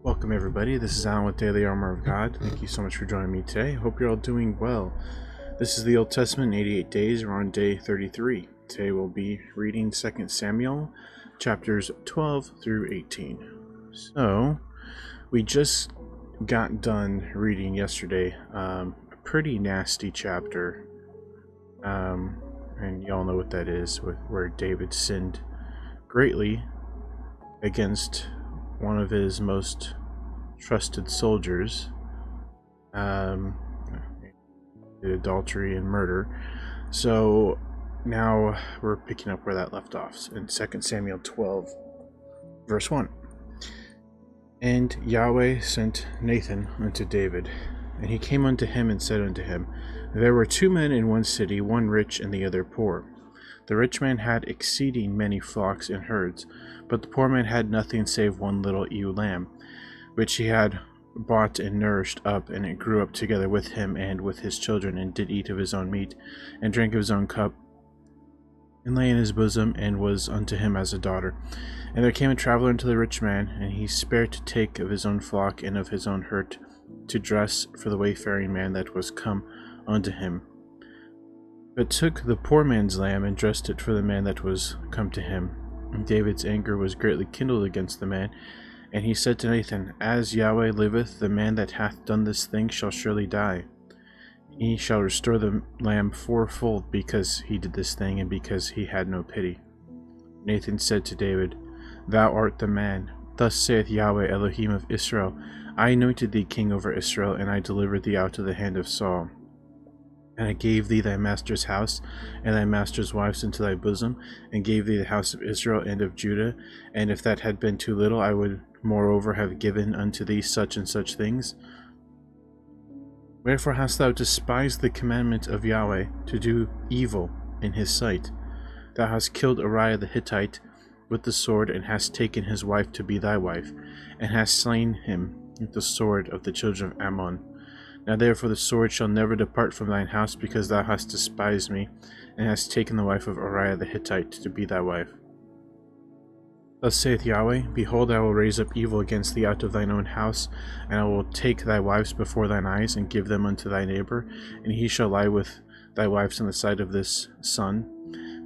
Welcome everybody, this is Alan with Daily Armor of God. Thank you so much for joining me today. Hope you're all doing well. This is the Old Testament in 88 days. We're on day 33. Today we'll be reading 2 Samuel, chapters 12 through 18. So, we just got done reading yesterday a pretty nasty chapter. And y'all know what that is, where David sinned greatly against one of his most trusted soldiers, did adultery and murder. So now we're picking up where that left off in 2 Samuel 12, verse 1. And Yahweh sent Nathan unto David, and he came unto him and said unto him, There were two men in one city, one rich and the other poor. The rich man had exceeding many flocks and herds, but the poor man had nothing save one little ewe lamb, which he had bought and nourished up, and it grew up together with him and with his children, and did eat of his own meat, and drank of his own cup, and lay in his bosom, and was unto him as a daughter. And there came a traveler unto the rich man, and he spared to take of his own flock and of his own herd, to dress for the wayfaring man that was come unto him, but took the poor man's lamb, and dressed it for the man that was come to him. And David's anger was greatly kindled against the man, and he said to Nathan, As Yahweh liveth, the man that hath done this thing shall surely die. He shall restore the lamb fourfold, because he did this thing, and because he had no pity. Nathan said to David, Thou art the man. Thus saith Yahweh Elohim of Israel, I anointed thee king over Israel, and I delivered thee out of the hand of Saul. And I gave thee thy master's house, and thy master's wives into thy bosom, and gave thee the house of Israel and of Judah. And if that had been too little, I would moreover have given unto thee such and such things. Wherefore hast thou despised the commandment of Yahweh, to do evil in his sight? Thou hast killed Uriah the Hittite with the sword, and hast taken his wife to be thy wife, and hast slain him with the sword of the children of Ammon. Now therefore the sword shall never depart from thine house, because thou hast despised me, and hast taken the wife of Uriah the Hittite to be thy wife. Thus saith Yahweh, Behold, I will raise up evil against thee out of thine own house, and I will take thy wives before thine eyes, and give them unto thy neighbor, and he shall lie with thy wives in the sight of this sun.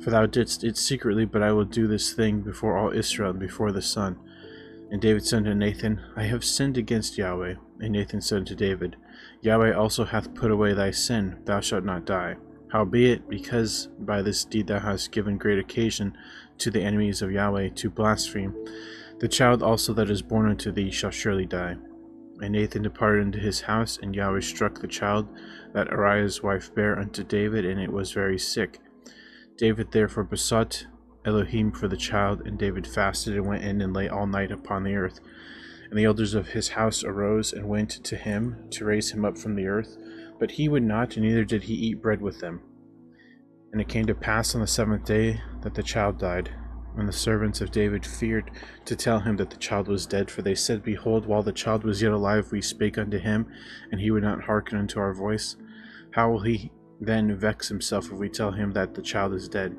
For thou didst it secretly, but I will do this thing before all Israel, and before the sun. And David said unto Nathan, I have sinned against Yahweh. And Nathan said unto David, Yahweh also hath put away thy sin, thou shalt not die. Howbeit, because by this deed thou hast given great occasion to the enemies of Yahweh to blaspheme, the child also that is born unto thee shall surely die. And Nathan departed into his house, and Yahweh struck the child that Uriah's wife bare unto David, and it was very sick. David therefore besought Elohim for the child, and David fasted and went in and lay all night upon the earth. And the elders of his house arose and went to him to raise him up from the earth, but he would not, and neither did he eat bread with them. And it came to pass on the seventh day that the child died. And the servants of David feared to tell him that the child was dead, for they said, Behold, while the child was yet alive, we spake unto him, and he would not hearken unto our voice. How will he then vex himself if we tell him that the child is dead?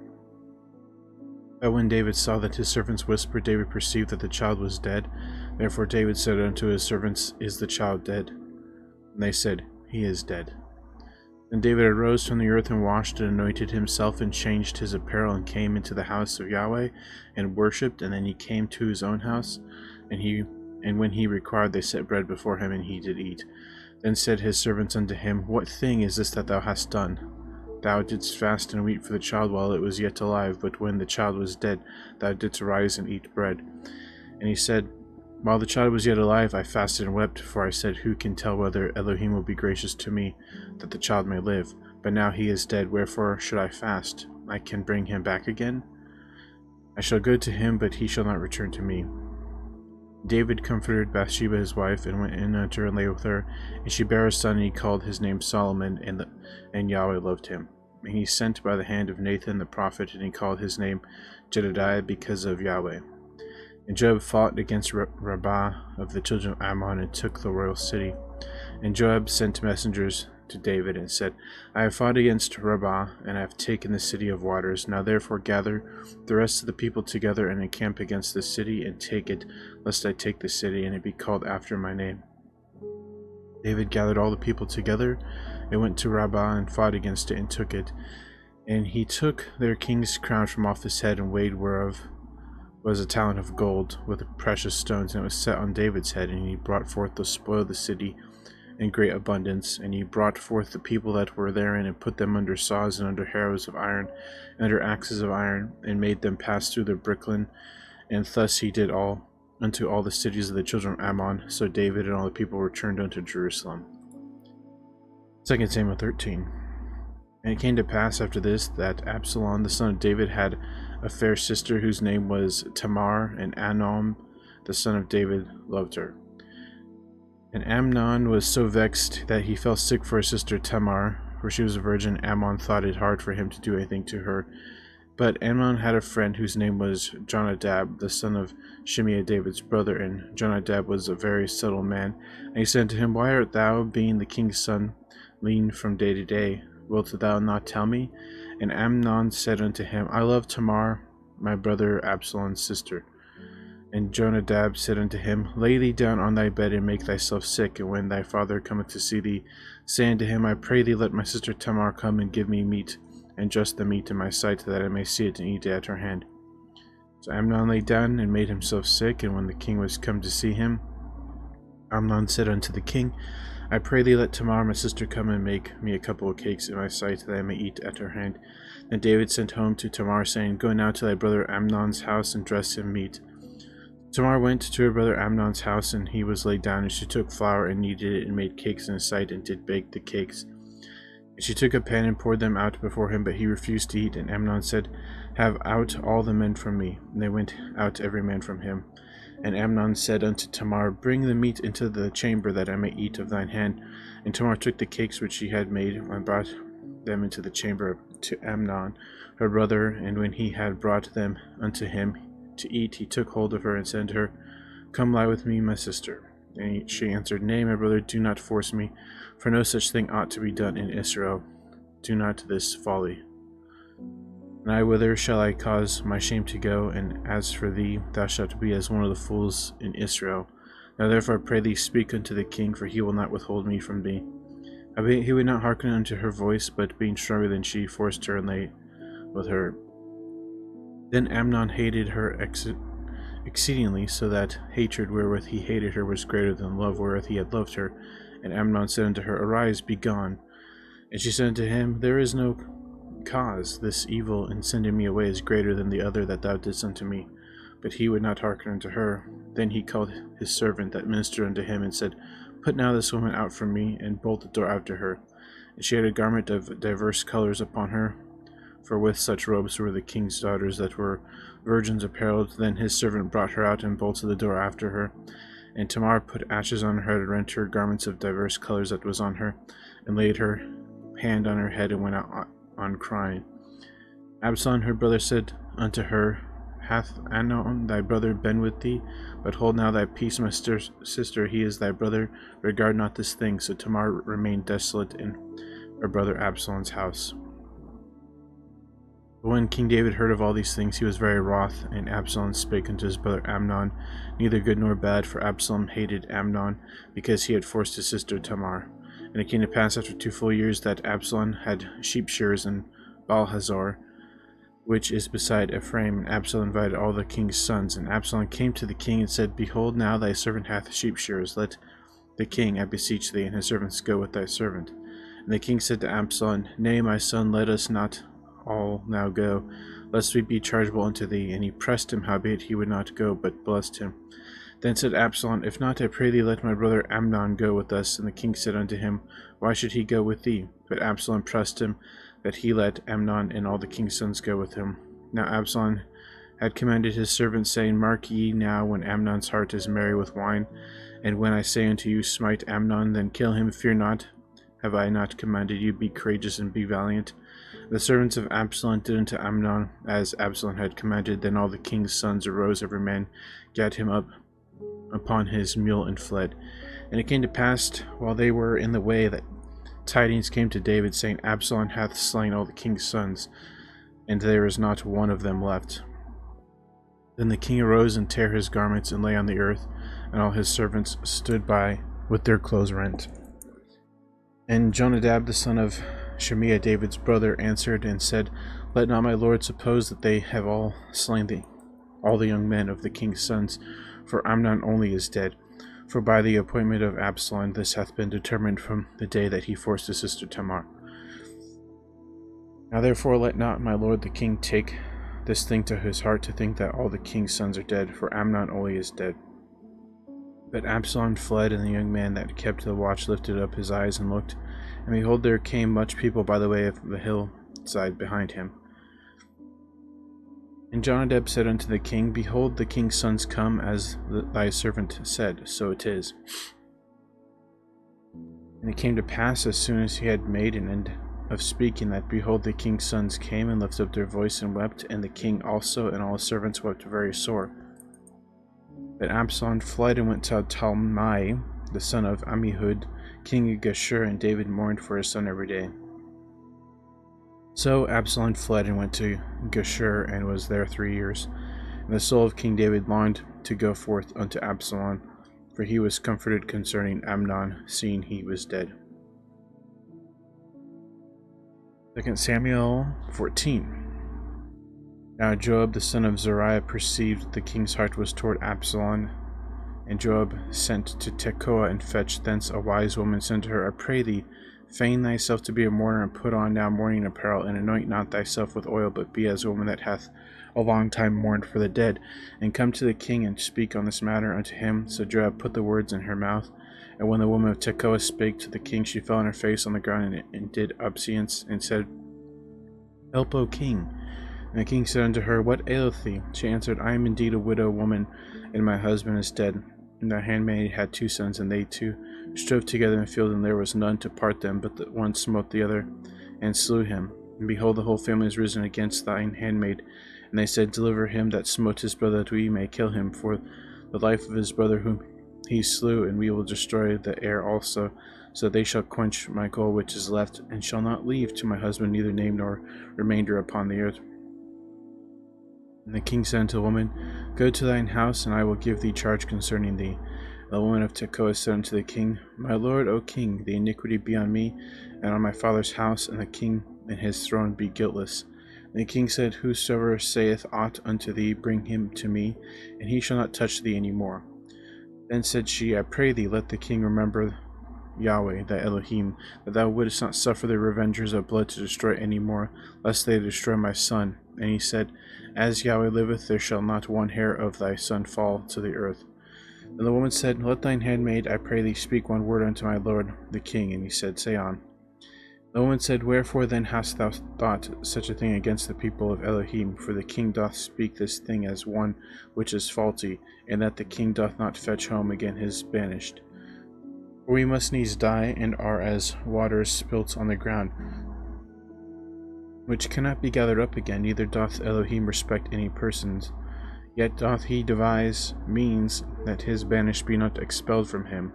But when David saw that his servants whispered, David perceived that the child was dead. Therefore David said unto his servants, Is the child dead? And they said, He is dead. Then David arose from the earth, and washed and anointed himself, and changed his apparel, and came into the house of Yahweh, and worshipped. And then he came to his own house, and when he required, they set bread before him, and he did eat. Then said his servants unto him, What thing is this that thou hast done? Thou didst fast and weep for the child while it was yet alive, but when the child was dead, thou didst arise and eat bread. And he said, While the child was yet alive, I fasted and wept, for I said, Who can tell whether Elohim will be gracious to me, that the child may live? But now he is dead, wherefore should I fast? I can bring him back again? I shall go to him, but he shall not return to me. David comforted Bathsheba his wife, and went in unto her and lay with her. And she bare a son, and he called his name Solomon, and Yahweh loved him. And he sent by the hand of Nathan the prophet, and he called his name Jedediah, because of Yahweh. And Joab fought against Rabbah of the children of Ammon, and took the royal city. And Joab sent messengers to David and said, I have fought against Rabbah, and I have taken the city of waters. Now therefore gather the rest of the people together and encamp against the city and take it, lest I take the city and it be called after my name. David gathered all the people together and went to Rabbah and fought against it and took it. And he took their king's crown from off his head, and weighed whereof was a talent of gold with precious stones, and it was set on David's head. And he brought forth the spoil of the city in great abundance. And he brought forth the people that were therein, and put them under saws, and under harrows of iron, and under axes of iron, and made them pass through the bricklin. And thus he did unto all the cities of the children of Ammon. So David and all the people returned unto Jerusalem. 2 Samuel 13. And it came to pass after this, that Absalom the son of David had a fair sister, whose name was Tamar, and Amnon the son of David loved her. And Amnon was so vexed that he fell sick for his sister Tamar, for she was a virgin. Ammon thought it hard for him to do anything to her. But Amnon had a friend whose name was Jonadab, the son of Shimeah, David's brother, and Jonadab was a very subtle man. And he said to him, Why art thou, being the king's son, lean from day to day? Wilt thou not tell me? And Amnon said unto him, I love Tamar, my brother Absalom's sister. And Jonadab said unto him, Lay thee down on thy bed, and make thyself sick, and when thy father cometh to see thee, say unto him, I pray thee, let my sister Tamar come and give me meat, and just the meat in my sight, that I may see it and eat it at her hand. So Amnon lay down and made himself sick, and when the king was come to see him, Amnon said unto the king, I pray thee, let Tamar my sister come and make me a couple of cakes in my sight, that I may eat at her hand. Then David sent home to Tamar, saying, Go now to thy brother Amnon's house, and dress him meat. Tamar went to her brother Amnon's house, and he was laid down, and she took flour and kneaded it, and made cakes in his sight, and did bake the cakes. And she took a pan and poured them out before him, but he refused to eat. And Amnon said, Have out all the men from me. And they went out every man from him. And Amnon said unto Tamar, Bring the meat into the chamber, that I may eat of thine hand. And Tamar took the cakes which she had made, and brought them into the chamber to Amnon, her brother. And when he had brought them unto him to eat, he took hold of her, and said to her, Come lie with me, my sister. And she answered, Nay, my brother, do not force me, for no such thing ought to be done in Israel. Do not this folly. And I, whither shall I cause my shame to go? And as for thee, thou shalt be as one of the fools in Israel. Now therefore I pray thee, speak unto the king, for he will not withhold me from thee. Howbeit he would not hearken unto her voice, but being stronger than she, forced her and lay with her. Then Amnon hated her exceedingly, so that hatred wherewith he hated her was greater than love wherewith he had loved her. And Amnon said unto her, Arise, be gone. And she said unto him, There is no cause. This evil in sending me away is greater than the other that thou didst unto me. But he would not hearken unto her. Then he called his servant that ministered unto him, and said, Put now this woman out from me, and bolt the door after her. And she had a garment of diverse colors upon her, for with such robes were the king's daughters that were virgins apparelled. Then his servant brought her out, and bolted the door after her. And Tamar put ashes on her head, and rent her garments of diverse colors that was on her, and laid her hand on her head, and went out on crying. Absalom her brother said unto her, Hath Amnon thy brother been with thee? But hold now thy peace, my sister, he is thy brother. Regard not this thing. So Tamar remained desolate in her brother Absalom's house. But when King David heard of all these things, he was very wroth, and Absalom spake unto his brother Amnon, neither good nor bad, for Absalom hated Amnon, because he had forced his sister Tamar. And it came to pass after 2 full years that Absalom had sheep shearers in Baalhazor, which is beside Ephraim. And Absalom invited all the king's sons. And Absalom came to the king and said, Behold, now thy servant hath sheep shearers. Let the king, I beseech thee, and his servants go with thy servant. And the king said to Absalom, Nay, my son, let us not all now go, lest we be chargeable unto thee. And he pressed him, howbeit he would not go, but blessed him. Then said Absalom, If not, I pray thee, let my brother Amnon go with us. And the king said unto him, Why should he go with thee? But Absalom pressed him, that he let Amnon and all the king's sons go with him. Now Absalom had commanded his servants, saying, Mark ye now when Amnon's heart is merry with wine, and when I say unto you, Smite Amnon, then kill him, fear not. Have I not commanded you, Be courageous and be valiant? The servants of Absalom did unto Amnon as Absalom had commanded. Then all the king's sons arose, every man gat him up upon his mule, and fled. And it came to pass, while they were in the way, that tidings came to David, saying, Absalom hath slain all the king's sons, and there is not one of them left. Then the king arose and tare his garments and lay on the earth, and all his servants stood by with their clothes rent. And Jonadab the son of Shemiah, David's brother, answered and said, Let not my lord suppose that they have all slain all the young men of the king's sons, for Amnon only is dead. For by the appointment of Absalom this hath been determined from the day that he forced his sister Tamar. Now therefore let not my lord the king take this thing to his heart, to think that all the king's sons are dead, for Amnon only is dead. But Absalom fled, and the young man that kept the watch lifted up his eyes and looked, and behold, there came much people by the way of the hillside behind him. And Jonadab said unto the king, Behold, the king's sons come, as thy servant said, so it is. And it came to pass, as soon as he had made an end of speaking, that behold, the king's sons came and lifted up their voice and wept, and the king also and all his servants wept very sore. But Absalom fled and went to Talmai, the son of Ammihud, king of Geshur, and David mourned for his son every day. So Absalom fled and went to Geshur, and was there 3 years. And the soul of King David longed to go forth unto Absalom, for he was comforted concerning Amnon, seeing he was dead. 2 Samuel 14. Now Joab the son of Zeruiah perceived the king's heart was toward Absalom, and Joab sent to Tekoa and fetched thence a wise woman, said to her, I pray thee, feign thyself to be a mourner, and put on now mourning apparel, and anoint not thyself with oil, but be as a woman that hath a long time mourned for the dead, and come to the king and speak on this matter unto him. So Joab put the words in her mouth. And when the woman of Tekoa spake to the king, she fell on her face on the ground and did obeisance, and said, Help, O king. And the king said unto her, What aileth thee? She answered, I am indeed a widow woman, and my husband is dead. And the handmaid had 2 sons, and they two strove together in the field, and there was none to part them, but the one smote the other, and slew him. And behold, the whole family is risen against thine handmaid. And they said, Deliver him that smote his brother, that we may kill him for the life of his brother whom he slew, and we will destroy the heir also. So they shall quench my coal which is left, and shall not leave to my husband neither name nor remainder upon the earth. And the king said unto the woman, Go to thine house, and I will give thee charge concerning thee. And the woman of Tekoa said unto the king, My lord, O king, the iniquity be on me, and on my father's house, and the king and his throne be guiltless. And the king said, Whosoever saith aught unto thee, bring him to me, and he shall not touch thee any more. Then said she, I pray thee, let the king remember Yahweh, thy Elohim, that thou wouldest not suffer the revengers of blood to destroy any more, lest they destroy my son. And he said, As Yahweh liveth, there shall not one hair of thy son fall to the earth. And the woman said, Let thine handmaid, I pray thee, speak one word unto my lord the king. And he said, Say on. The woman said, Wherefore then hast thou thought such a thing against the people of Elohim? For the king doth speak this thing as one which is faulty, and that the king doth not fetch home again his banished. For we must needs die, and are as waters spilt on the ground, which cannot be gathered up again, neither doth Elohim respect any persons. Yet doth he devise means that his banished be not expelled from him.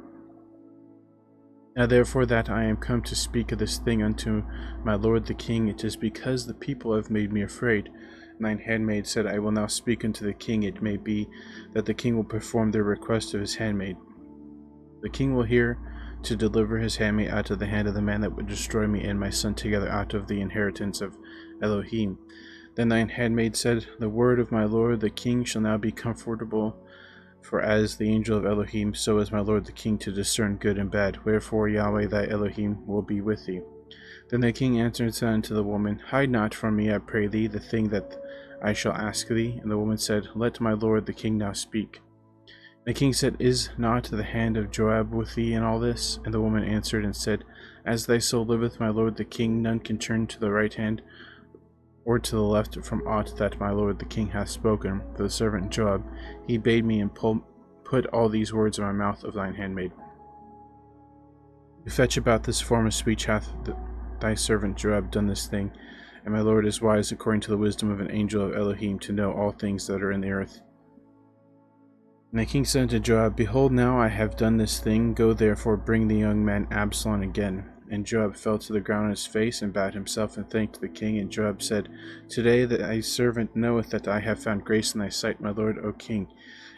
Now therefore that I am come to speak of this thing unto my lord the king, it is because the people have made me afraid. And thine handmaid said, I will now speak unto the king, it may be that the king will perform the request of his handmaid. The king will hear to deliver his handmaid out of the hand of the man that would destroy me and my son together out of the inheritance of Elohim. Then thine handmaid said, The word of my lord the king shall now be comfortable, for as the angel of Elohim, so is my lord the king to discern good and bad. Wherefore Yahweh thy Elohim will be with thee. Then the king answered and said unto the woman, Hide not from me, I pray thee, the thing that I shall ask thee. And the woman said, Let my lord the king now speak. The king said, Is not the hand of Joab with thee in all this? And the woman answered and said, As thy soul liveth, my lord the king, none can turn to the right hand or to the left from aught that my lord the king hath spoken. For the servant Joab, he bade me and put all these words in my mouth of thine handmaid. To fetch about this form of speech hath thy servant Joab done this thing, and my lord is wise according to the wisdom of an angel of Elohim to know all things that are in the earth. And the king said unto Joab, Behold, now I have done this thing. Go therefore, bring the young man Absalom again. And Joab fell to the ground on his face, and bowed himself, and thanked the king. And Joab said, Today thy servant knoweth that I have found grace in thy sight, my lord, O king,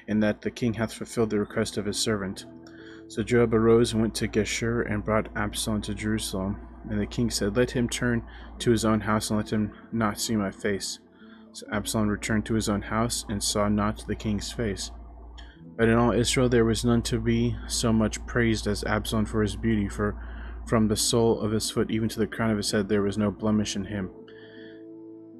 and that the king hath fulfilled the request of his servant. So Joab arose and went to Geshur, and brought Absalom to Jerusalem. And the king said, Let him turn to his own house, and let him not see my face. So Absalom returned to his own house, and saw not the king's face. But in all Israel there was none to be so much praised as Absalom for his beauty, for from the sole of his foot even to the crown of his head there was no blemish in him.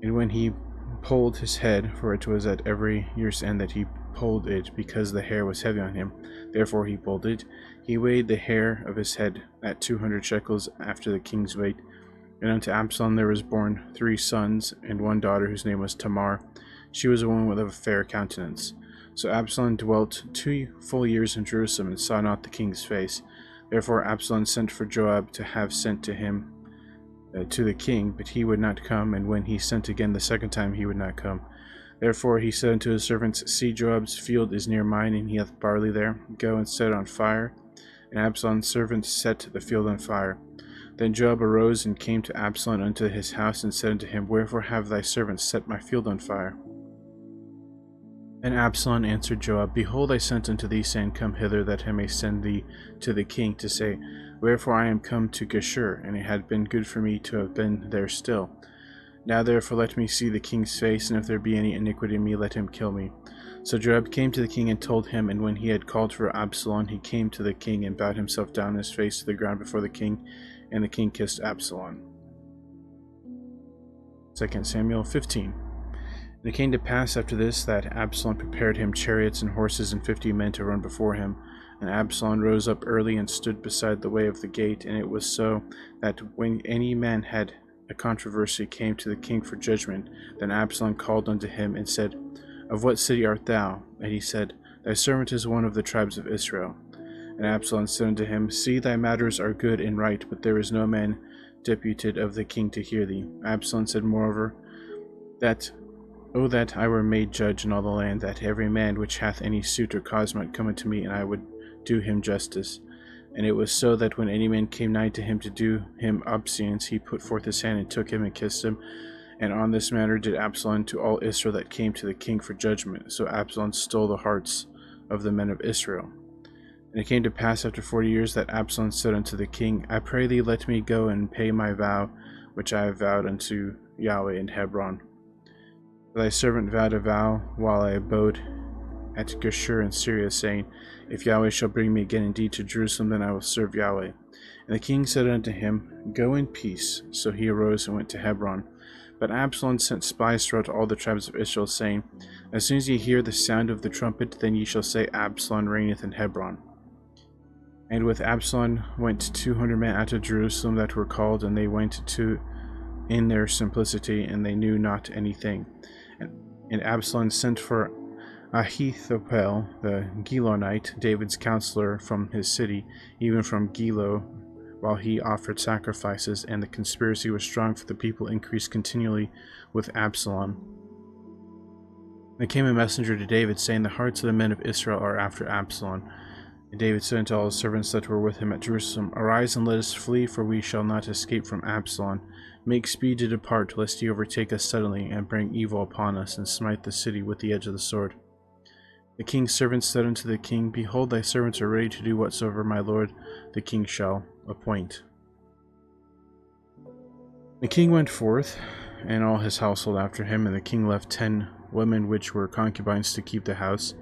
And when he polled his head, for it was at every year's end that he polled it, because the hair was heavy on him, therefore he polled it, he weighed the hair of his head at 200 shekels after the king's weight. And unto Absalom there was born 3 sons, and 1 daughter, whose name was Tamar. She was a woman with a fair countenance. So Absalom dwelt 2 full years in Jerusalem, and saw not the king's face. Therefore Absalom sent for Joab to have sent to him to the king, but he would not come, and when he sent again the second time, he would not come. Therefore he said unto his servants, See, Joab's field is near mine, and he hath barley there. Go and set it on fire. And Absalom's servants set the field on fire. Then Joab arose and came to Absalom unto his house, and said unto him, Wherefore have thy servants set my field on fire? And Absalom answered Joab, Behold, I sent unto thee, saying, Come hither, that I may send thee to the king, to say, Wherefore I am come to Geshur, and it had been good for me to have been there still. Now therefore let me see the king's face, and if there be any iniquity in me, let him kill me. So Joab came to the king and told him, and when he had called for Absalom, he came to the king, and bowed himself down on his face to the ground before the king, and the king kissed Absalom. 2 Samuel 15. And it came to pass after this that Absalom prepared him chariots and horses and 50 men to run before him. And Absalom rose up early and stood beside the way of the gate. And it was so that when any man had a controversy came to the king for judgment, then Absalom called unto him and said, Of what city art thou? And he said, Thy servant is one of the tribes of Israel. And Absalom said unto him, See, thy matters are good and right, but there is no man deputed of the king to hear thee. Absalom said moreover, O that I were made judge in all the land, that every man which hath any suit or cause might come unto me, and I would do him justice. And it was so that when any man came nigh to him to do him obeisance, he put forth his hand and took him and kissed him. And on this manner did Absalom to all Israel that came to the king for judgment. So Absalom stole the hearts of the men of Israel. And it came to pass after 40 years that Absalom said unto the king, I pray thee, let me go and pay my vow, which I have vowed unto Yahweh in Hebron. Thy servant vowed a vow while I abode at Geshur in Syria, saying, If Yahweh shall bring me again indeed to Jerusalem, then I will serve Yahweh. And the king said unto him, Go in peace. So he arose and went to Hebron. But Absalom sent spies throughout all the tribes of Israel, saying, As soon as ye hear the sound of the trumpet, then ye shall say, Absalom reigneth in Hebron. And with Absalom went 200 men out of Jerusalem that were called, and they went to in their simplicity, and they knew not anything. And Absalom sent for Ahithophel the Gilonite, David's counselor, from his city, even from Gilo, while he offered sacrifices, and the conspiracy was strong, for the people increased continually with Absalom. There came a messenger to David, saying, The hearts of the men of Israel are after Absalom. And David said unto all his servants that were with him at Jerusalem, Arise and let us flee, for we shall not escape from Absalom. Make speed to depart, lest he overtake us suddenly, and bring evil upon us, and smite the city with the edge of the sword. The king's servants said unto the king, Behold, thy servants are ready to do whatsoever my lord the king shall appoint. The king went forth, and all his household after him, and the king left 10 women which were concubines to keep the house.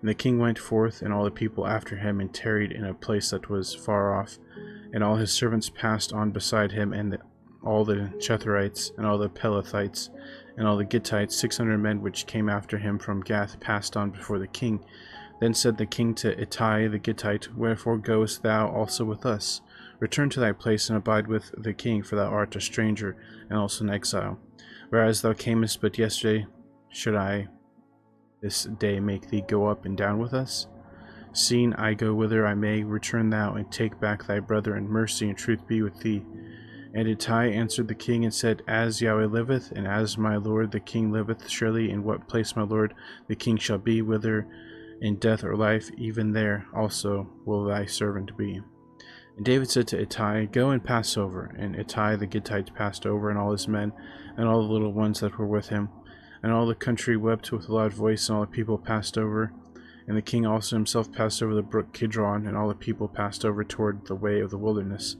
And the king went forth, and all the people after him, and tarried in a place that was far off. And all his servants passed on beside him, and all the Chetherites, and all the Pelethites, and all the Gittites, 600 men which came after him from Gath, passed on before the king. Then said the king to Ittai the Gittite, Wherefore goest thou also with us? Return to thy place, and abide with the king, for thou art a stranger, and also an exile. Whereas thou camest but yesterday, should I this day make thee go up and down with us? Seeing I go whither I may, return thou, and take back thy brother, and mercy and truth be with thee. And Ittai answered the king and said, As Yahweh liveth, and as my lord the king liveth, surely in what place my lord the king shall be, whether in death or life, even there also will thy servant be. And David said to Ittai, Go and pass over. And Ittai the Gittite passed over, and all his men, and all the little ones that were with him. And all the country wept with a loud voice, and all the people passed over. And the king also himself passed over the brook Kidron, and all the people passed over toward the way of the wilderness.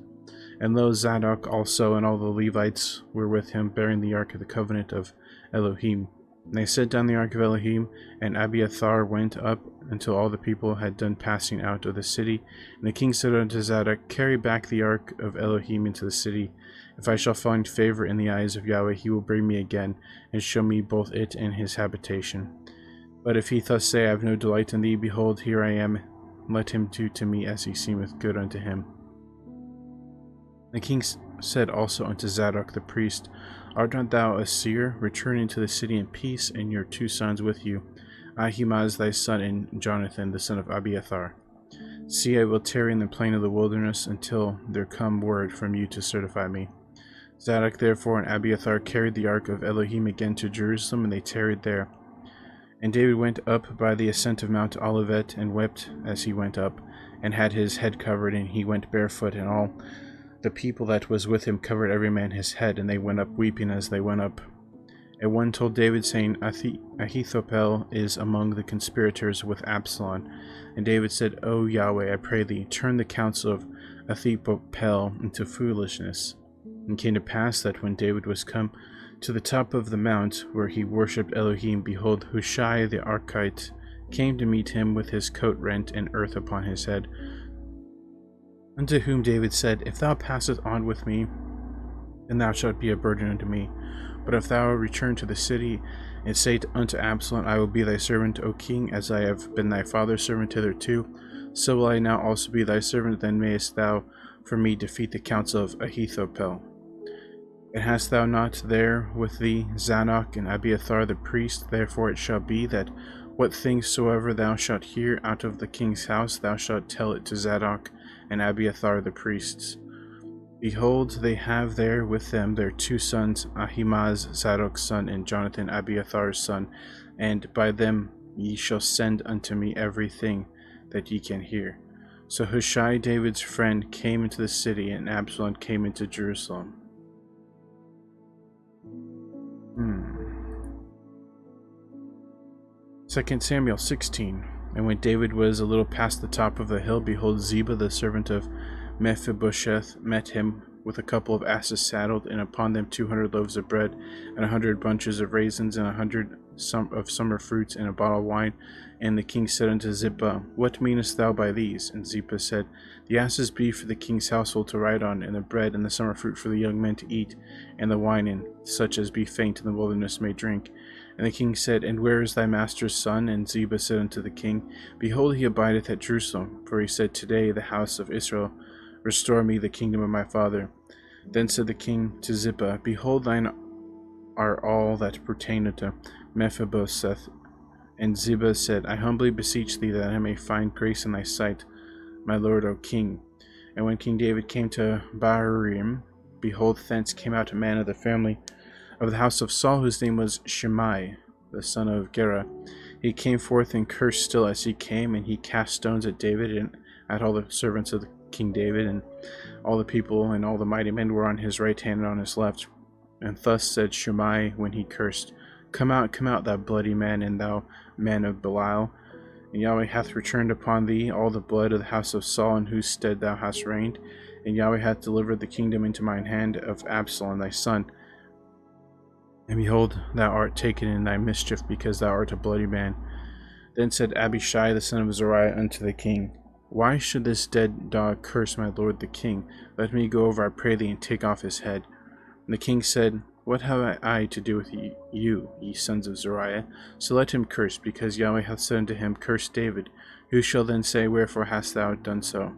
And lo, Zadok also and all the Levites were with him, bearing the ark of the covenant of Elohim. And they set down the ark of Elohim, and Abiathar went up until all the people had done passing out of the city. And the king said unto Zadok, Carry back the ark of Elohim into the city. If I shall find favor in the eyes of Yahweh, he will bring me again, and show me both it and his habitation. But if he thus say, I have no delight in thee, behold, here I am, let him do to me as he seemeth good unto him. The king said also unto Zadok the priest, Art not thou a seer? Return into the city in peace, and your 2 sons with you, Ahimaaz thy son, and Jonathan the son of Abiathar. See, I will tarry in the plain of the wilderness until there come word from you to certify me. Zadok therefore and Abiathar carried the ark of Elohim again to Jerusalem, and they tarried there. And David went up by the ascent of Mount Olivet, and wept as he went up, and had his head covered, and he went barefoot, and all the people that was with him covered every man his head, and they went up weeping as they went up. And one told David, saying, Ahithophel is among the conspirators with Absalom. And David said, O Yahweh, I pray thee, turn the counsel of Ahithophel into foolishness. And it came to pass that when David was come to the top of the mount where he worshipped Elohim, behold, Hushai the Archite came to meet him with his coat rent and earth upon his head. Unto whom David said, If thou passest on with me, then thou shalt be a burden unto me. But if thou return to the city, and say unto Absalom, I will be thy servant, O king, as I have been thy father's servant hitherto, so will I now also be thy servant, then mayest thou for me defeat the counsel of Ahithophel. And hast thou not there with thee Zadok and Abiathar the priest? Therefore it shall be that what things soever thou shalt hear out of the king's house, thou shalt tell it to Zadok and Abiathar the priests. Behold, they have there with them their 2 sons, Ahimaaz Zadok's son, and Jonathan Abiathar's son, and by them ye shall send unto me everything that ye can hear. So Hushai David's friend came into the city, and Absalom came into Jerusalem. 2 Samuel 16. And when David was a little past the top of the hill, behold, Ziba the servant of Mephibosheth met him with a couple of asses saddled, and upon them 200 loaves of bread, and 100 bunches of raisins, and 100 of summer fruits, and a bottle of wine. And the king said unto Ziba, What meanest thou by these? And Ziba said, The asses be for the king's household to ride on, and the bread and the summer fruit for the young men to eat, and the wine, and such as be faint in the wilderness may drink. And the king said, And where is thy master's son? And Ziba said unto the king, Behold, he abideth at Jerusalem. For he said, Today the house of Israel restore me the kingdom of my father. Then said the king to Ziba, Behold, thine are all that pertain unto Mephibosheth. And Ziba said, I humbly beseech thee that I may find grace in thy sight, my lord, O king. And when King David came to Bahurim, behold, thence came out a man of the family of the house of Saul, whose name was Shimei, the son of Gera. He came forth and cursed still as he came, and he cast stones at David and at all the servants of King David, and all the people and all the mighty men were on his right hand and on his left. And thus said Shimei when he cursed, come out, thou bloody man, and thou man of Belial. And Yahweh hath returned upon thee all the blood of the house of Saul, in whose stead thou hast reigned. And Yahweh hath delivered the kingdom into mine hand of Absalom thy son. And behold, thou art taken in thy mischief, because thou art a bloody man. Then said Abishai the son of Zeruiah unto the king, Why should this dead dog curse my lord the king? Let me go over, I pray thee, and take off his head. And the king said, What have I to do with you, ye sons of Zeruiah? So let him curse, because Yahweh hath said unto him, Curse David. Who shall then say, Wherefore hast thou done so?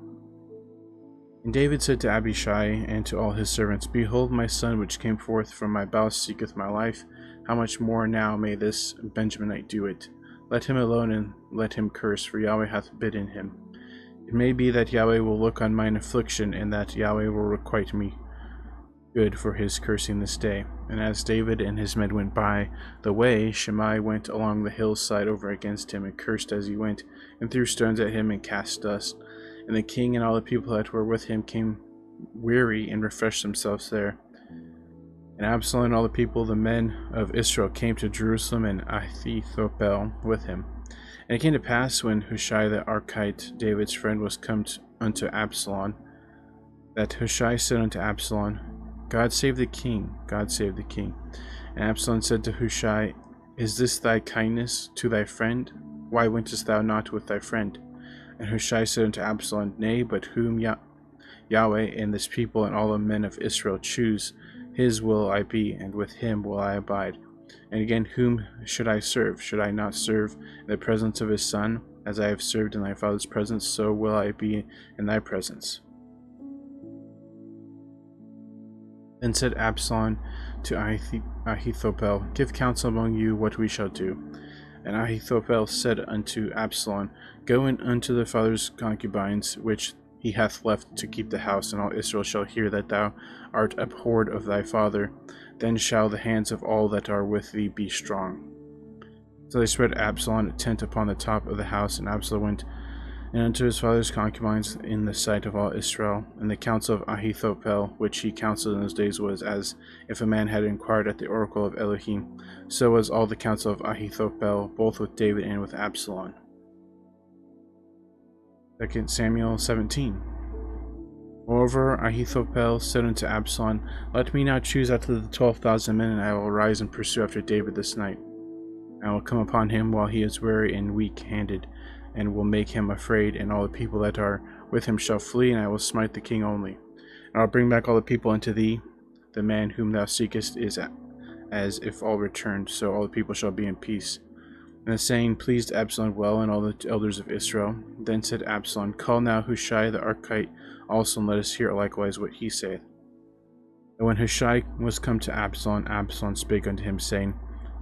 And David said to Abishai and to all his servants, Behold, my son which came forth from my bowels seeketh my life. How much more now may this Benjaminite do it? Let him alone, and let him curse, for Yahweh hath bidden him. It may be that Yahweh will look on mine affliction, and that Yahweh will requite me good for his cursing this day. And as David and his men went by the way, Shimei went along the hillside over against him, and cursed as he went, and threw stones at him, and cast dust. And the king and all the people that were with him came weary and refreshed themselves there. And Absalom and all the people, the men of Israel, came to Jerusalem, and Ahithophel with him. And it came to pass, when Hushai the Archite, David's friend, was come unto Absalom, that Hushai said unto Absalom, God save the king, God save the king. And Absalom said to Hushai, Is this thy kindness to thy friend? Why wentest thou not with thy friend? And Hushai said unto Absalom, Nay, but whom Yahweh and this people and all the men of Israel choose, his will I be, and with him will I abide. And again, whom should I serve? Should I not serve in the presence of his son? As I have served in thy father's presence, so will I be in thy presence. Then said Absalom to Ahithophel, Give counsel among you what we shall do. And Ahithophel said unto Absalom, Go in unto the father's concubines, which he hath left to keep the house, and all Israel shall hear that thou art abhorred of thy father. Then shall the hands of all that are with thee be strong. So they spread Absalom a tent upon the top of the house, and Absalom went in unto his father's concubines in the sight of all Israel. And the counsel of Ahithophel, which he counseled in those days, was as if a man had inquired at the oracle of Elohim. So was all the counsel of Ahithophel, both with David and with Absalom. 2 Samuel 17. Moreover, Ahithophel said unto Absalom, Let me now choose out of the 12,000 men, and I will rise and pursue after David this night. I will come upon him while he is weary and weak-handed, and will make him afraid, and all the people that are with him shall flee, and I will smite the king only. And I will bring back all the people unto thee. The man whom thou seekest is as if all returned, so all the people shall be in peace. And the saying pleased Absalom well, and all the elders of Israel. Then said Absalom, Call now Hushai the Archite also, and let us hear likewise what he saith. And when Hushai was come to Absalom, Absalom spake unto him, saying,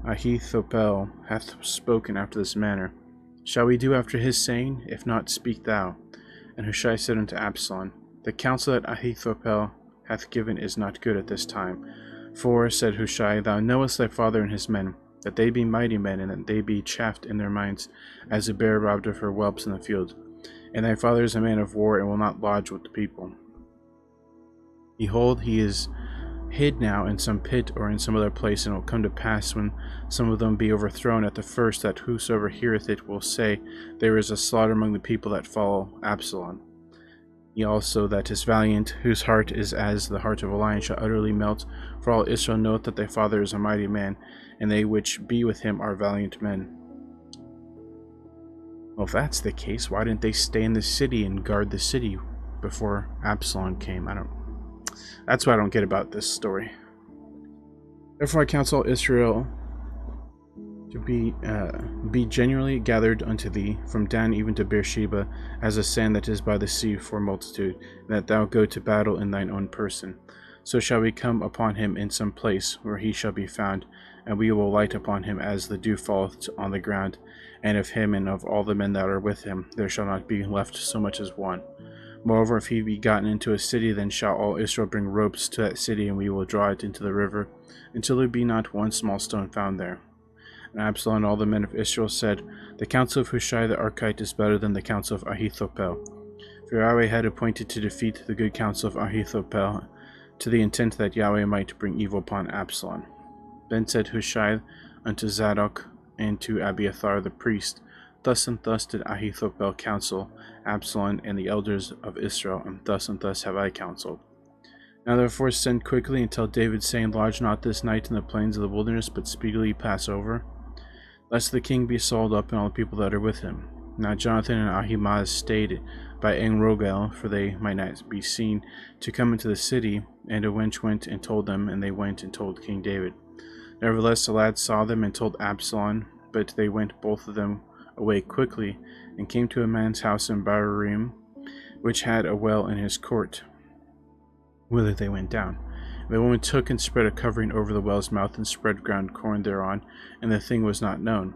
Ahithophel hath spoken after this manner. Shall we do after his saying? If not, speak thou. And Hushai said unto Absalom, The counsel that Ahithophel hath given is not good at this time. For, said Hushai, Thou knowest thy father and his men, that they be mighty men, and that they be chafed in their minds, as a bear robbed of her whelps in the field. And thy father is a man of war, and will not lodge with the people. Behold, he is hid now in some pit or in some other place, and it will come to pass, when some of them be overthrown at the first, that whosoever heareth it will say, There is a slaughter among the people that follow Absalom. He also that is valiant, whose heart is as the heart of a lion, shall utterly melt. For all Israel knoweth that thy father is a mighty man, and they which be with him are valiant men. Well, if that's the case, why didn't they stay in the city and guard the city before Absalom came? That's what I don't get about this story. Therefore I counsel Israel to be genuinely gathered unto thee, from Dan even to Beersheba, as a sand that is by the sea for multitude, and that thou go to battle in thine own person. So shall we come upon him in some place where he shall be found, and we will light upon him as the dew falleth on the ground, and of him and of all the men that are with him there shall not be left so much as one. Moreover, if he be gotten into a city, then shall all Israel bring ropes to that city, and we will draw it into the river, until there be not one small stone found there. And Absalom and all the men of Israel said, The counsel of Hushai the Archite is better than the counsel of Ahithophel. For Yahweh had appointed to defeat the good counsel of Ahithophel, to the intent that Yahweh might bring evil upon Absalom. Then said Hushai unto Zadok and to Abiathar the priest, Thus and thus did Ahithophel counsel Absalom and the elders of Israel, and thus have I counseled. Now therefore send quickly and tell David, saying, Lodge not this night in the plains of the wilderness, but speedily pass over, lest the king be assaulted up and all the people that are with him. Now Jonathan and Ahimaaz stayed by En-Rogel, for they might not be seen to come into the city, and a wench went and told them, and they went and told King David. Nevertheless the lad saw them and told Absalom, but they went both of them away quickly, and came to a man's house in Bahurim, which had a well in his court, whither they went down. The woman took and spread a covering over the well's mouth, and spread ground corn thereon, and the thing was not known.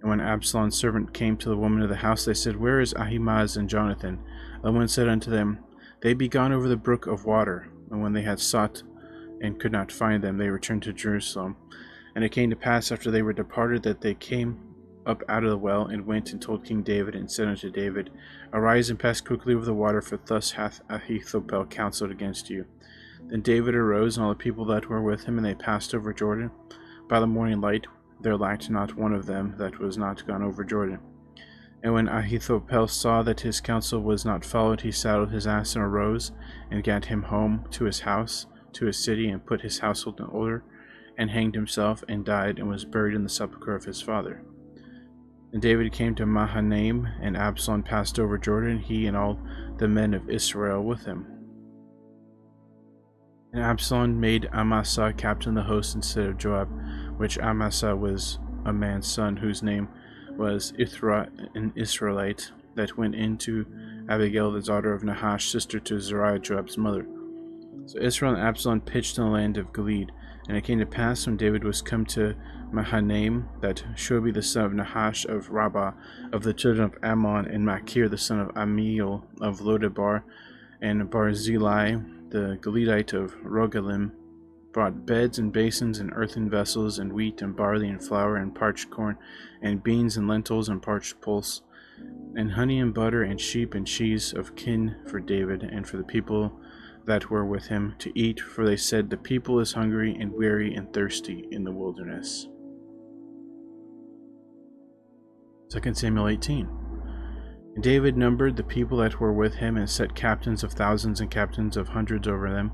And when Absalom's servant came to the woman of the house, they said, Where is Ahimaaz and Jonathan? The woman said unto them, They be gone over the brook of water. And when they had sought and could not find them, they returned to Jerusalem. And it came to pass, after they were departed, that they came up out of the well, and went and told King David, and said unto David, Arise and pass quickly over the water, for thus hath Ahithophel counseled against you. Then David arose, and all the people that were with him, and they passed over Jordan. By the morning light there lacked not one of them that was not gone over Jordan. And when Ahithophel saw that his counsel was not followed, he saddled his ass and arose, and gat him home to his house, to his city, and put his household in order, and hanged himself, and died, and was buried in the sepulchre of his father. And David came to Mahanaim, and Absalom passed over Jordan, he and all the men of Israel with him. And Absalom made Amasa captain of the host instead of Joab, which Amasa was a man's son, whose name was Ithra, an Israelite, that went into Abigail, the daughter of Nahash, sister to Zeruiah, Joab's mother. So Israel and Absalom pitched in the land of Gilead. And it came to pass, when David was come to Mahanaim, that Shobi the son of Nahash of Rabbah, of the children of Ammon, and Machir the son of Amiel of Lodebar, and Barzillai the Gileadite of Rogelim, brought beds and basins and earthen vessels, and wheat and barley and flour and parched corn, and beans and lentils and parched pulse, and honey and butter and sheep and cheese of kin for David and for the people that were with him to eat, for they said, The people is hungry and weary and thirsty in the wilderness. 2 Samuel 18. And David numbered the people that were with him, and set captains of thousands and captains of hundreds over them.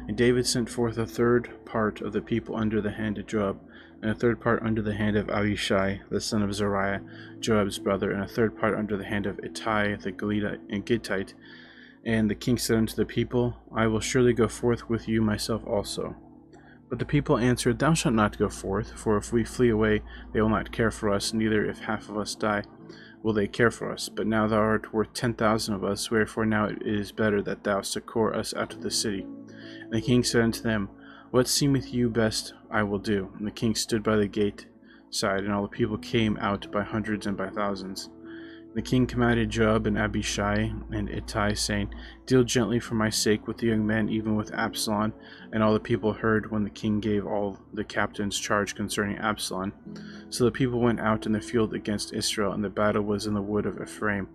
And David sent forth a third part of the people under the hand of Joab, and a third part under the hand of Abishai, the son of Zeruiah, Joab's brother, and a third part under the hand of Ittai the Gittite. And the king said unto the people, I will surely go forth with you myself also. But the people answered, Thou shalt not go forth, for if we flee away, they will not care for us, neither if half of us die, will they care for us. But now thou art worth 10,000 of us, wherefore now it is better that thou succour us out of the city. And the king said unto them, What seemeth you best I will do. And the king stood by the gate side, and all the people came out by hundreds and by thousands. The king commanded Joab and Abishai and Ittai, saying, Deal gently for my sake with the young men, even with Absalom. And all the people heard when the king gave all the captains charge concerning Absalom. So the people went out in the field against Israel, and the battle was in the wood of Ephraim,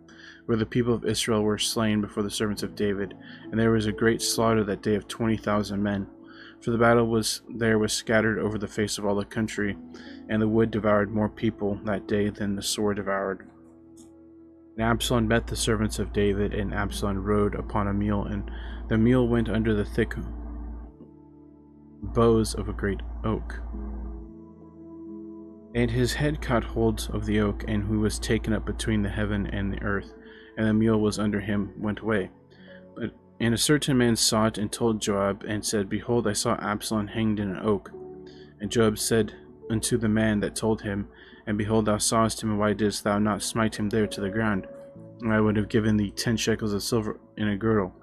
where the people of Israel were slain before the servants of David. And there was a great slaughter that day of 20,000 men. For the battle was scattered over the face of all the country, and the wood devoured more people that day than the sword devoured. And Absalom met the servants of David, and Absalom rode upon a mule, and the mule went under the thick boughs of a great oak. And his head caught hold of the oak, and he was taken up between the heaven and the earth, and the mule was under him, went away. And a certain man saw it, and told Joab, and said, Behold, I saw Absalom hanged in an oak. And Joab said unto the man that told him, And behold, thou sawest him, and why didst thou not smite him there to the ground? And I would have given thee 10 shekels of silver in a girdle.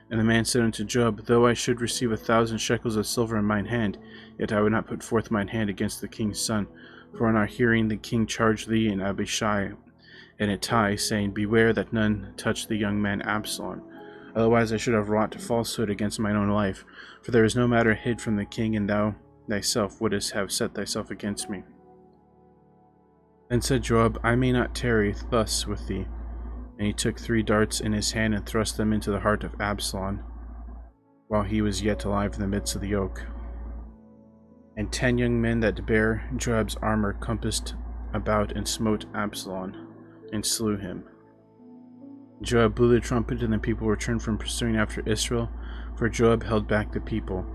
And the man said unto Joab, Though I should receive 1,000 shekels of silver in mine hand, yet I would not put forth mine hand against the king's son. For in our hearing the king charged thee and Abishai and Ittai, saying, Beware that none touch the young man Absalom. Otherwise I should have wrought falsehood against mine own life. For there is no matter hid from the king, and thou thyself wouldest have set thyself against me. Then said Joab, I may not tarry thus with thee. And he took 3 darts in his hand, and thrust them into the heart of Absalom, while he was yet alive in the midst of the oak. And 10 young men that bare Joab's armor compassed about, and smote Absalom, and slew him. Joab blew the trumpet, and the people returned from pursuing after Israel, for Joab held back the people.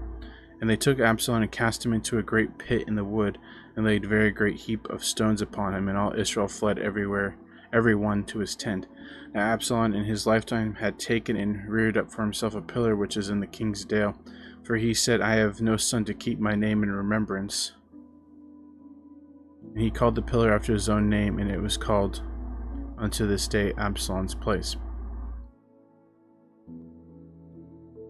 And they took Absalom, and cast him into a great pit in the wood, and laid very great heap of stones upon him, and all Israel fled everywhere, every one to his tent. Now Absalom in his lifetime had taken and reared up for himself a pillar which is in the king's dale, for he said, I have no son to keep my name in remembrance. And he called the pillar after his own name, and it was called unto this day Absalom's place.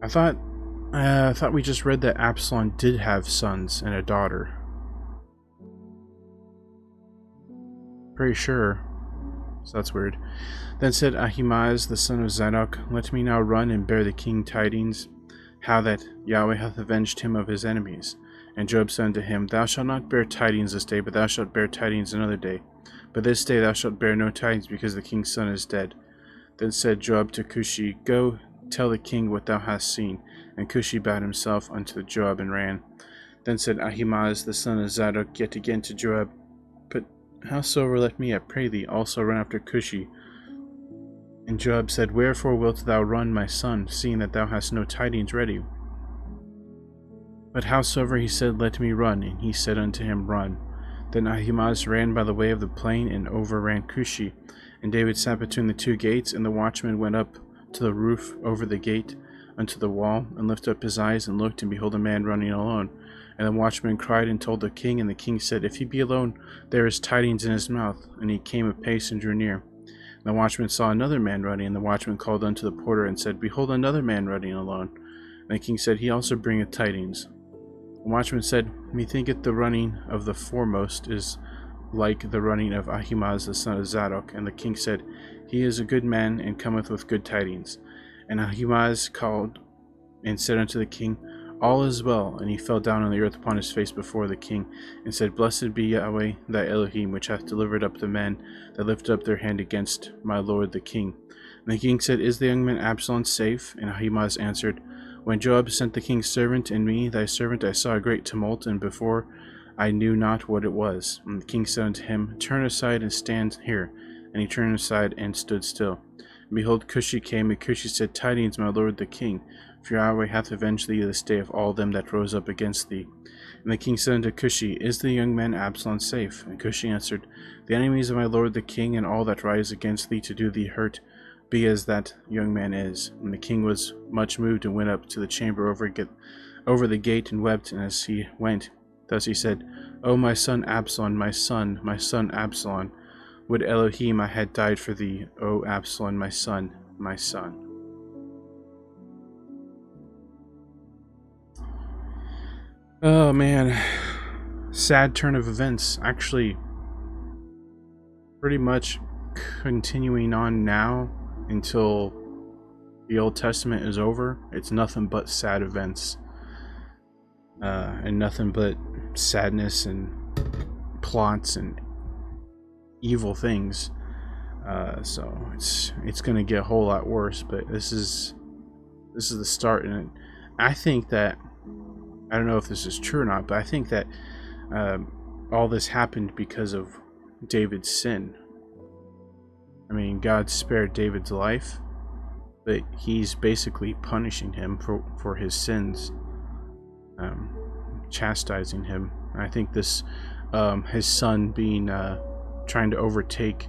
I thought we just read that Absalom did have sons and a daughter. Pretty sure. So that's weird. Then said Ahimaaz the son of Zadok, Let me now run and bear the king tidings, how that Yahweh hath avenged him of his enemies. And Joab said unto him, Thou shalt not bear tidings this day, but thou shalt bear tidings another day. But this day thou shalt bear no tidings, because the king's son is dead. Then said Joab to Cushi, Go, tell the king what thou hast seen. And Cushi bowed himself unto Joab and ran. Then said Ahimaaz the son of Zadok yet again to Joab, But howsoever let me, I pray thee, also run after Cushi. And Joab said, Wherefore wilt thou run, my son, seeing that thou hast no tidings ready? But howsoever he said, Let me run, and he said unto him, Run. Then Ahimaaz ran by the way of the plain, and overran Cushi. And David sat between the two gates, and the watchman went up to the roof over the gate unto the wall, and lifted up his eyes, and looked, and behold, a man running alone. And the watchman cried and told the king, and the king said, If he be alone, there is tidings in his mouth. And he came apace and drew near. And the watchman saw another man running, and the watchman called unto the porter, and said, Behold, another man running alone. And the king said, He also bringeth tidings. The watchman said, Methinketh the running of the foremost is like the running of Ahimaaz the son of Zadok. And the king said, He is a good man, and cometh with good tidings. And Ahimaaz called and said unto the king, All is well. And he fell down on the earth upon his face before the king, and said, Blessed be Yahweh thy Elohim, which hath delivered up the men that lifted up their hand against my lord the king. And the king said, Is the young man Absalom safe? And Ahimaaz answered, When Joab sent the king's servant and me, thy servant, I saw a great tumult, and before I knew not what it was. And the king said unto him, Turn aside and stand here. And he turned aside and stood still. And behold, Cushi came, and Cushi said, Tidings, my lord the king, for Yahweh hath avenged thee this day of all them that rose up against thee. And the king said unto Cushi, Is the young man Absalom safe? And Cushi answered, The enemies of my lord the king, and all that rise against thee to do thee hurt, be as that young man is. And the king was much moved, and went up to the chamber over the gate, and wept. And as he went, thus he said, O my son Absalom, my son Absalom, would Elohim I had died for thee, O Absalom, my son, my son. Oh man, sad turn of events. Actually, pretty much continuing on now until the Old Testament is over. It's nothing but sad events, and nothing but sadness and plots and evil things. So it's gonna get a whole lot worse. But this is the start, and I think that, I don't know if this is true or not, but I think that all this happened because of David's sin. I mean, God spared David's life, but he's basically punishing him for his sins, chastising him. I think this, his son being trying to overtake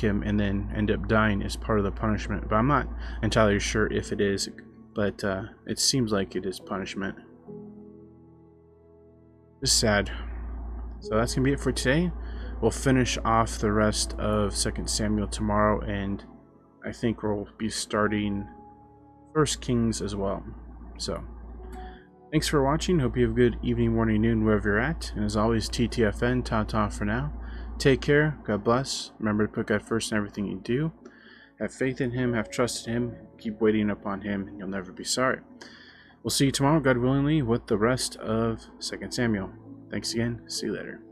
him and then end up dying is part of the punishment. But I'm not entirely sure if it is, but it seems like it is punishment. Just sad. So that's gonna be it for today. We'll finish off the rest of 2 Samuel tomorrow, and I think we'll be starting 1 Kings as well. So thanks for watching. Hope you have a good evening, morning, noon, wherever you're at. And as always, TTFN, ta-ta for now. Take care. God bless. Remember to put God first in everything you do. Have faith in Him. Have trust in Him. Keep waiting upon Him, and you'll never be sorry. We'll see you tomorrow, God willingly, with the rest of 2 Samuel. Thanks again. See you later.